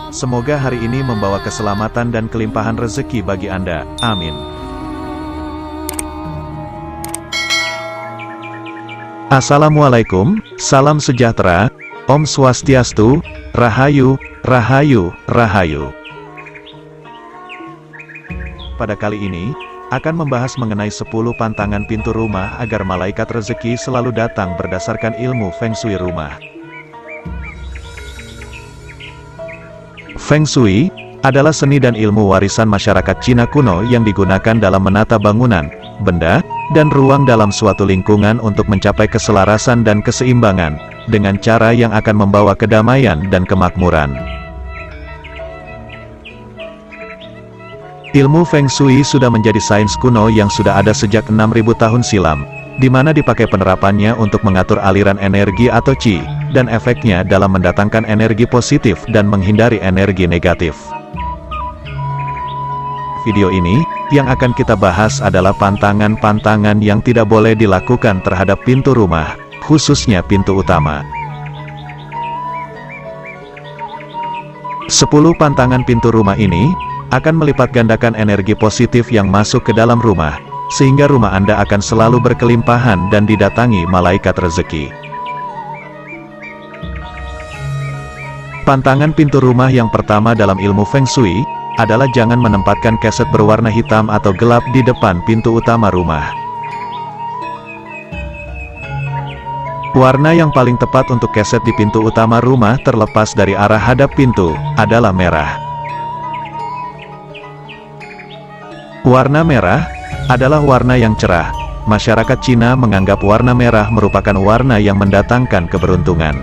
Semoga hari ini membawa keselamatan dan kelimpahan rezeki bagi Anda. Amin. Assalamualaikum, salam sejahtera, Om Swastiastu, Rahayu, Rahayu, Rahayu. Pada kali ini, akan membahas mengenai 10 pantangan pintu rumah agar malaikat rezeki selalu datang berdasarkan ilmu Feng Shui rumah. Feng Shui adalah seni dan ilmu warisan masyarakat Cina kuno yang digunakan dalam menata bangunan, benda, dan ruang dalam suatu lingkungan untuk mencapai keselarasan dan keseimbangan, dengan cara yang akan membawa kedamaian dan kemakmuran. Ilmu Feng Shui sudah menjadi sains kuno yang sudah ada sejak 6.000 tahun silam, di mana dipakai penerapannya untuk mengatur aliran energi atau Qi, dan efeknya dalam mendatangkan energi positif dan menghindari energi negatif. Video ini, yang akan kita bahas adalah pantangan-pantangan yang tidak boleh dilakukan terhadap pintu rumah, khususnya pintu utama. 10 pantangan pintu rumah ini, akan melipat gandakan energi positif yang masuk ke dalam rumah, sehingga rumah Anda akan selalu berkelimpahan dan didatangi malaikat rezeki. Pantangan pintu rumah yang pertama dalam ilmu Feng Shui, adalah jangan menempatkan keset berwarna hitam atau gelap di depan pintu utama rumah. Warna yang paling tepat untuk keset di pintu utama rumah terlepas dari arah hadap pintu, adalah merah. Warna merah, adalah warna yang cerah. Masyarakat Cina menganggap warna merah merupakan warna yang mendatangkan keberuntungan.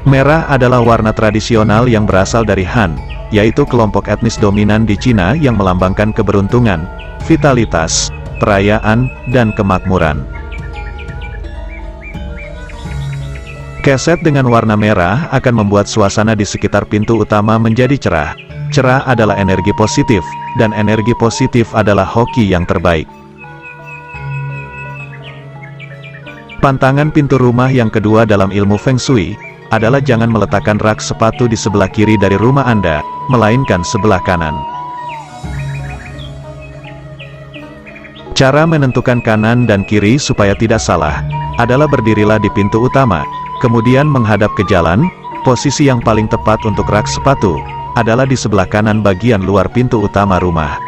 Merah adalah warna tradisional yang berasal dari Han, yaitu kelompok etnis dominan di Cina yang melambangkan keberuntungan, vitalitas, perayaan, dan kemakmuran. Keset dengan warna merah akan membuat suasana di sekitar pintu utama menjadi cerah. Cerah adalah energi positif, dan energi positif adalah hoki yang terbaik. Pantangan pintu rumah yang kedua dalam ilmu Feng Shui, adalah jangan meletakkan rak sepatu di sebelah kiri dari rumah Anda, melainkan sebelah kanan. Cara menentukan kanan dan kiri supaya tidak salah, adalah berdirilah di pintu utama, kemudian menghadap ke jalan. Posisi yang paling tepat untuk rak sepatu, adalah di sebelah kanan bagian luar pintu utama rumah.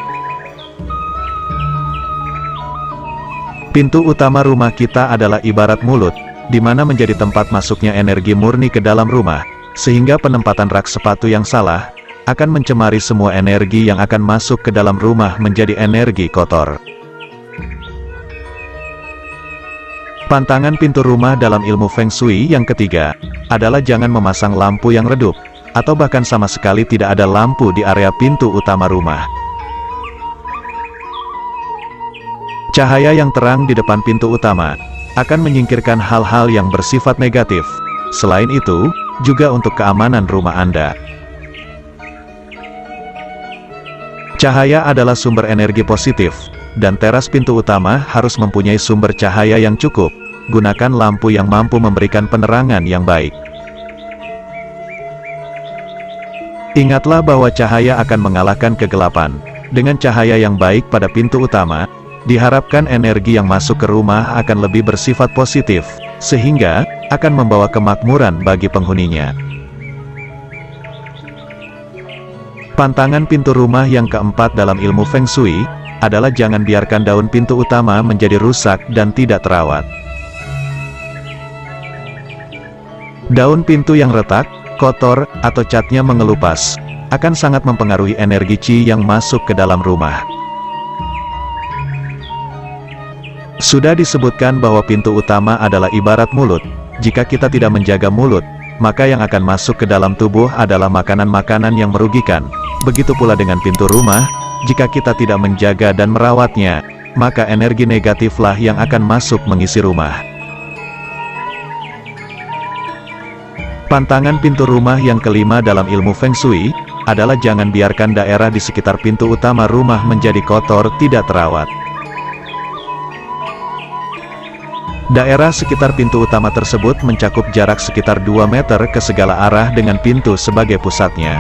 Pintu utama rumah kita adalah ibarat mulut, di mana menjadi tempat masuknya energi murni ke dalam rumah, sehingga penempatan rak sepatu yang salah, akan mencemari semua energi yang akan masuk ke dalam rumah menjadi energi kotor. Pantangan pintu rumah dalam ilmu Feng Shui yang ketiga, adalah jangan memasang lampu yang redup, atau bahkan sama sekali tidak ada lampu di area pintu utama rumah. Cahaya yang terang di depan pintu utama, akan menyingkirkan hal-hal yang bersifat negatif. Selain itu, juga untuk keamanan rumah Anda. Cahaya adalah sumber energi positif, dan teras pintu utama harus mempunyai sumber cahaya yang cukup. Gunakan lampu yang mampu memberikan penerangan yang baik. Ingatlah bahwa cahaya akan mengalahkan kegelapan. Dengan cahaya yang baik pada pintu utama, diharapkan energi yang masuk ke rumah akan lebih bersifat positif, sehingga akan membawa kemakmuran bagi penghuninya. Pantangan pintu rumah yang keempat dalam ilmu Feng Shui, adalah jangan biarkan daun pintu utama menjadi rusak dan tidak terawat. Daun pintu yang retak, kotor, atau catnya mengelupas, akan sangat mempengaruhi energi Qi yang masuk ke dalam rumah. Sudah disebutkan bahwa pintu utama adalah ibarat mulut. Jika kita tidak menjaga mulut, maka yang akan masuk ke dalam tubuh adalah makanan-makanan yang merugikan. Begitu pula dengan pintu rumah, jika kita tidak menjaga dan merawatnya, maka energi negatiflah yang akan masuk mengisi rumah. Pantangan pintu rumah yang kelima dalam ilmu Feng Shui, adalah jangan biarkan daerah di sekitar pintu utama rumah menjadi kotor, tidak terawat. Daerah sekitar pintu utama tersebut mencakup jarak sekitar 2 meter ke segala arah dengan pintu sebagai pusatnya.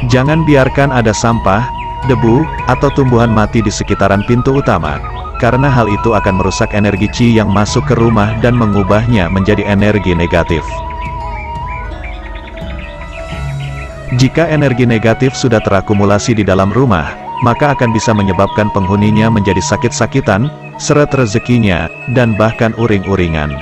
Jangan biarkan ada sampah, debu, atau tumbuhan mati di sekitaran pintu utama, karena hal itu akan merusak energi Qi yang masuk ke rumah dan mengubahnya menjadi energi negatif. Jika energi negatif sudah terakumulasi di dalam rumah, maka akan bisa menyebabkan penghuninya menjadi sakit-sakitan, seret rezekinya, dan bahkan uring-uringan.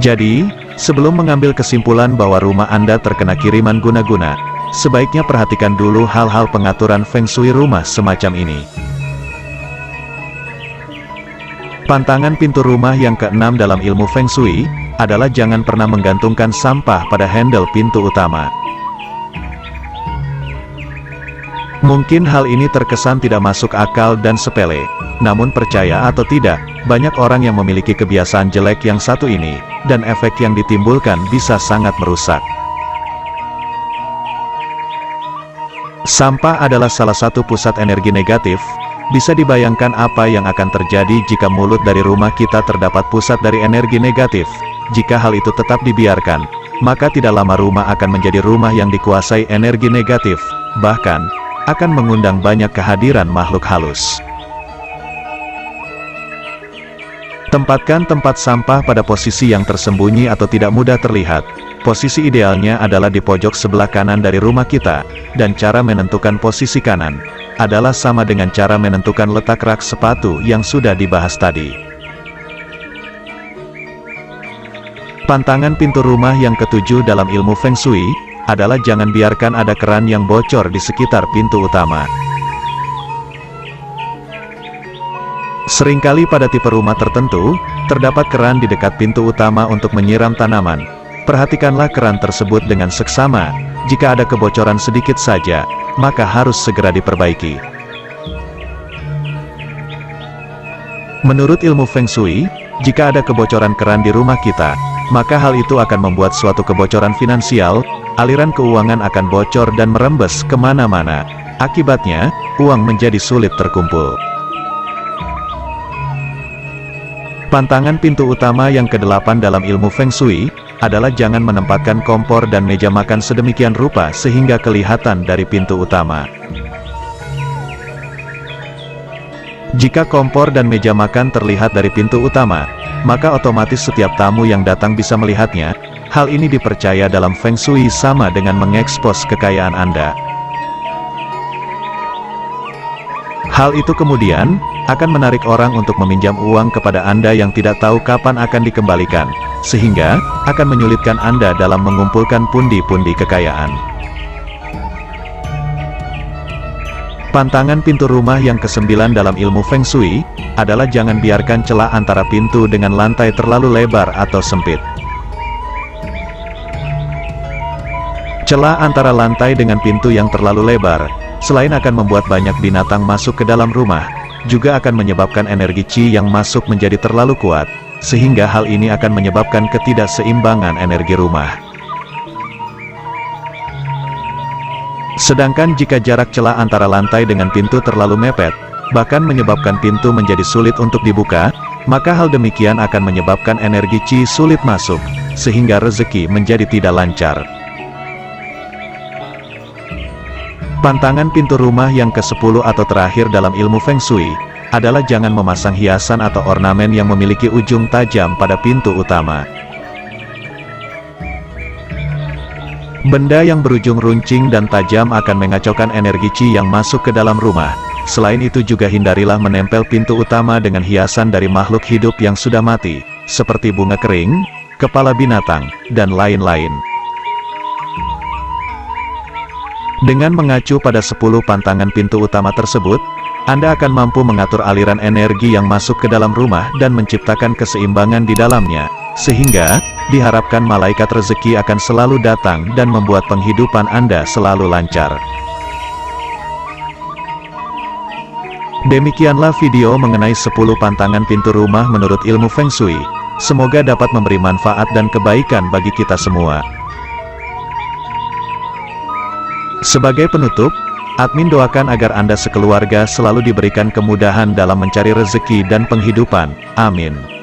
Jadi, sebelum mengambil kesimpulan bahwa rumah Anda terkena kiriman guna-guna, sebaiknya perhatikan dulu hal-hal pengaturan Feng Shui rumah semacam ini. Pantangan pintu rumah yang keenam dalam ilmu Feng Shui, adalah jangan pernah menggantungkan sampah pada handle pintu utama. Mungkin hal ini terkesan tidak masuk akal dan sepele, namun percaya atau tidak, banyak orang yang memiliki kebiasaan jelek yang satu ini, dan efek yang ditimbulkan bisa sangat merusak. Sampah adalah salah satu pusat energi negatif. Bisa dibayangkan apa yang akan terjadi jika mulut dari rumah kita terdapat pusat dari energi negatif. Jika hal itu tetap dibiarkan, maka tidak lama rumah akan menjadi rumah yang dikuasai energi negatif, bahkan akan mengundang banyak kehadiran makhluk halus. Tempatkan tempat sampah pada posisi yang tersembunyi atau tidak mudah terlihat. Posisi idealnya adalah di pojok sebelah kanan dari rumah kita, dan cara menentukan posisi kanan adalah sama dengan cara menentukan letak rak sepatu yang sudah dibahas tadi. Pantangan pintu rumah yang ketujuh dalam ilmu Feng Shui adalah jangan biarkan ada keran yang bocor di sekitar pintu utama. Seringkali pada tipe rumah tertentu, terdapat keran di dekat pintu utama untuk menyiram tanaman. Perhatikanlah keran tersebut dengan seksama. Jika ada kebocoran sedikit saja, maka harus segera diperbaiki. Menurut ilmu Feng Shui, jika ada kebocoran keran di rumah kita, maka hal itu akan membuat suatu kebocoran finansial, aliran keuangan akan bocor dan merembes kemana-mana. Akibatnya, uang menjadi sulit terkumpul. Pantangan pintu utama yang ke-8 dalam ilmu Feng Shui adalah jangan menempatkan kompor dan meja makan sedemikian rupa sehingga kelihatan dari pintu utama. Jika kompor dan meja makan terlihat dari pintu utama, maka otomatis setiap tamu yang datang bisa melihatnya. Hal ini dipercaya dalam Feng Shui sama dengan mengekspos kekayaan Anda. Hal itu kemudian akan menarik orang untuk meminjam uang kepada Anda yang tidak tahu kapan akan dikembalikan, sehingga akan menyulitkan Anda dalam mengumpulkan pundi-pundi kekayaan. Pantangan pintu rumah yang ke-9 dalam ilmu Feng Shui adalah jangan biarkan celah antara pintu dengan lantai terlalu lebar atau sempit. Celah antara lantai dengan pintu yang terlalu lebar, selain akan membuat banyak binatang masuk ke dalam rumah, juga akan menyebabkan energi Qi yang masuk menjadi terlalu kuat, sehingga hal ini akan menyebabkan ketidakseimbangan energi rumah. Sedangkan jika jarak celah antara lantai dengan pintu terlalu mepet, bahkan menyebabkan pintu menjadi sulit untuk dibuka, maka hal demikian akan menyebabkan energi Qi sulit masuk, sehingga rezeki menjadi tidak lancar. Pantangan pintu rumah yang ke-10 atau terakhir dalam ilmu Feng Shui adalah jangan memasang hiasan atau ornamen yang memiliki ujung tajam pada pintu utama. Benda yang berujung runcing dan tajam akan mengacaukan energi Qi yang masuk ke dalam rumah. Selain itu juga hindarilah menempel pintu utama dengan hiasan dari makhluk hidup yang sudah mati, seperti bunga kering, kepala binatang, dan lain-lain. Dengan mengacu pada 10 pantangan pintu utama tersebut, Anda akan mampu mengatur aliran energi yang masuk ke dalam rumah dan menciptakan keseimbangan di dalamnya, sehingga diharapkan malaikat rezeki akan selalu datang dan membuat penghidupan Anda selalu lancar. Demikianlah video mengenai 10 pantangan pintu rumah menurut ilmu Feng Shui. Semoga dapat memberi manfaat dan kebaikan bagi kita semua. Sebagai penutup, Admin doakan agar Anda sekeluarga selalu diberikan kemudahan dalam mencari rezeki dan penghidupan. Amin.